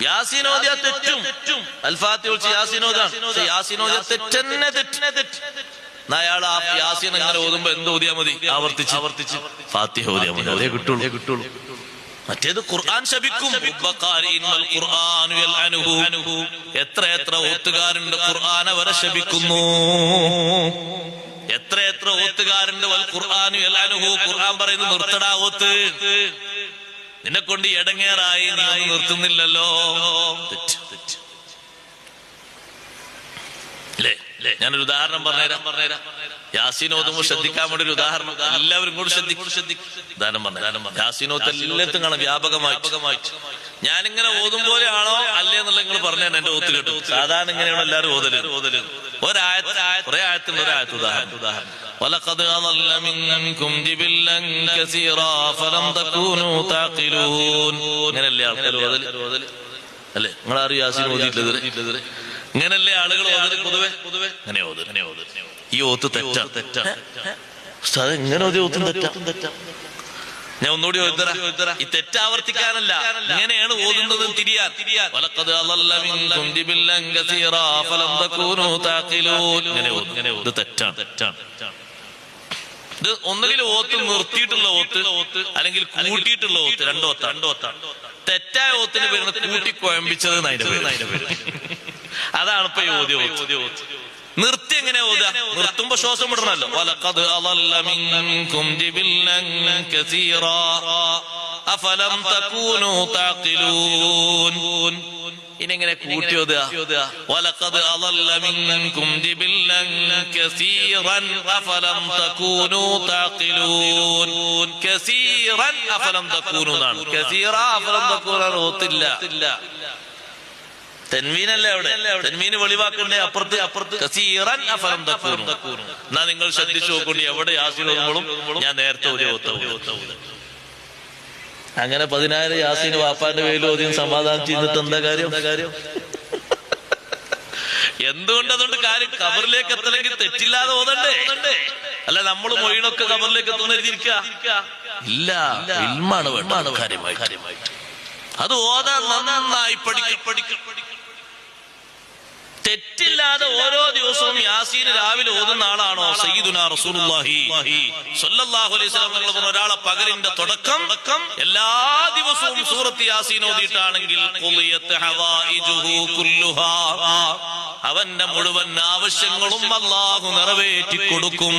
യാസീൻ ഓതിയാ തെറ്റും. അൽഫാത്തിഹ വിളിച്ച് യാസീൻ ഓതാണ്. പക്ഷെ യാസീൻ ഓതിയാ തെറ്റന്നെ തെറ്റ്. അയാൾ ആ യാസീൻ അങ്ങനെ ഓതുമ്പോ എന്ത് ഓതിയാ മതി? ആവർത്തിച്ച് ഫാത്തിഹ ഓതിയാ മതി. അതേ കിട്ടുള്ളൂ. മറ്റേത് ഖുർആൻ ശപിക്കും. എത്ര ഓത്തുകാരുണ്ട് ഖുർആൻ അവരെ ശപിക്കുന്നു. എത്ര ഓത്തുകാരുണ്ട്. ഖുർആൻ പറയുന്നത് നിർത്തടാ ഓത്ത്, നിന്നെ കൊണ്ട് എടങ്ങേറായി, നീ നിർത്തുന്നില്ലല്ലോ. ഞാനൊരു ഉദാഹരണം പറഞ്ഞുതരാം. യാസീൻ ഓതുമ്പോൾ ശ്രദ്ധിക്കാൻ വേണ്ടി ഒരു ഉദാഹരണം എല്ലാവരും കൂടി ശ്രദ്ധിക്കും. ഉദാഹരണം പറഞ്ഞു. യാസീൻ ഓത്ത് എല്ലാത്തും കാണാം വ്യാപകമായിട്ട്. ഞാനിങ്ങനെ ഓതും പോലെയാണോ അല്ലേ എന്നുള്ള നിങ്ങൾ പറഞ്ഞു തന്നെ എന്റെ ഓത്ത് കേട്ടു. സാധാരണ ഇങ്ങനെയാണ് എല്ലാവരും ഓതല്. കുറെ ആയത്തിന്റെ ഒരായത്ത് ഉദാഹരണം. വലഖദ് അളല്ല മിൻകും ജിബില്ലൻ കസീറാ ഫലം തകൂനൂ തഖിലൂൻ. ഇങ്ങനെയല്ലേ ആൾക്കാർ ഓതല് അല്ലേ? നിങ്ങളാരും യാസീൻ ഓതിയിട്ടില്ല. ഇങ്ങനല്ലേ ആളുകൾ പൊതുവെ അങ്ങനെ ഓത്. ഈ ഓത്ത് തെറ്റാ. എങ്ങനെ ഓതി ഓത്തും തെറ്റാ. ഞാൻ ഒന്നുകൂടി ഓതിത്തരാം. ഈ തെറ്റാവർത്തിക്കാനല്ല, ഇങ്ങനെയാണ് ഓതുന്നത് തിരിയാൻ. വലഖദ് അളല്ല മിൻകും ജിബില്ലൻ കസീറാ ഫലം തകൂനൂ തഖിലൂൻ. ഇങ്ങനെ ഓത് തെറ്റാണ്. ഇത് ഒന്നുകിൽ ഓത്ത് നിർത്തിയിട്ടുള്ള ഓത്ത് അല്ലെങ്കിൽ കൂട്ടിയിട്ടുള്ള ഓത്ത്. രണ്ടോത്താണ്. തെറ്റായ ഓത്തിന് പേരുന്ന കൂട്ടി കുഴമ്പിച്ചത് അതിന്റെ പേര്. അതാണ് ഇപ്പൊ ഓതി ഓത്ത്. നിർത്തി എങ്ങനെ ഓതുക? നിർത്തുമ്പോ ശ്വാസം വിടണല്ലോ. വലഖദ് അളല്ല മിൻകും ജിബില്ലൻ കസീറാ അഫലം തകൂനൂ തഖിലൂൻ. ഇനിങ്ങനെ കൂട്ടി ഓതുക. വലഖദ് അളല്ല മിൻകും ജിബില്ലൻ കസീറൻ അഫലം തകൂനൂ തഖിലൂൻ. കസീറൻ അഫലം തകൂനൂ എന്നാണ്. കസീറ അഫലം തകൂനൂ ഓത്തില്ല. തൻവീനല്ലേ അവിടെ? തൻവീന് വെളിവാക്കണ്ടേ? അപ്പുറത്ത് കസീറൻ അഫലം തകൂനൂ. എന്നാ നിങ്ങൾ ശ്രദ്ധിച്ചു നോക്കൊണ്ട് എവിടെ യാസീൻ ഓതുമ്പോഴും ഞാൻ നേരത്തെ ഒരു ഓത്ത. അങ്ങനെ 10,000 യാസീൻ വാപ്പാന്റെ പേരിൽ ഓതിയും സമാധാനം ചെയ്തിട്ട് എന്താ കാര്യം? എന്തുകൊണ്ട്? അതുകൊണ്ട് കാര്യം ഖബറിലേക്ക് എത്തണമെങ്കിൽ തെറ്റില്ലാതെ ഓതണ്ടേ? അല്ല നമ്മൾ മൊഴിനൊക്കെ ഖബറിലേക്ക് എത്തുന്ന എഴുതിയിരിക്കുക ഇല്ല. ഇൽമാണ് വേണ്ട കാര്യമായിട്ട്. അത് ഓതാൻ നന്നായി പഠിക്കും. തെറ്റില്ലാതെ ഓരോ ദിവസവും യാസീൻ രാവിലെ ഓതുന്ന ആളാണോ സയ്യിദുനാ റസൂലുള്ളാഹി സ്വല്ലല്ലാഹു അലൈഹി വസല്ലം തങ്ങൾ പറഞ്ഞ ഒരാളെ പകലിന്റെ തുടക്കം എല്ലാ ദിവസവും സൂറത്ത് യാസീൻ ഓതിയിട്ടാണെങ്കിൽ ഖുളിയത്ത് ഹവായിജുഹു കുല്ലുഹാ, അവന്റെ മുഴുവൻ ആവശ്യങ്ങളും അല്ലാഹു നിറവേറ്റി കൊടുക്കും.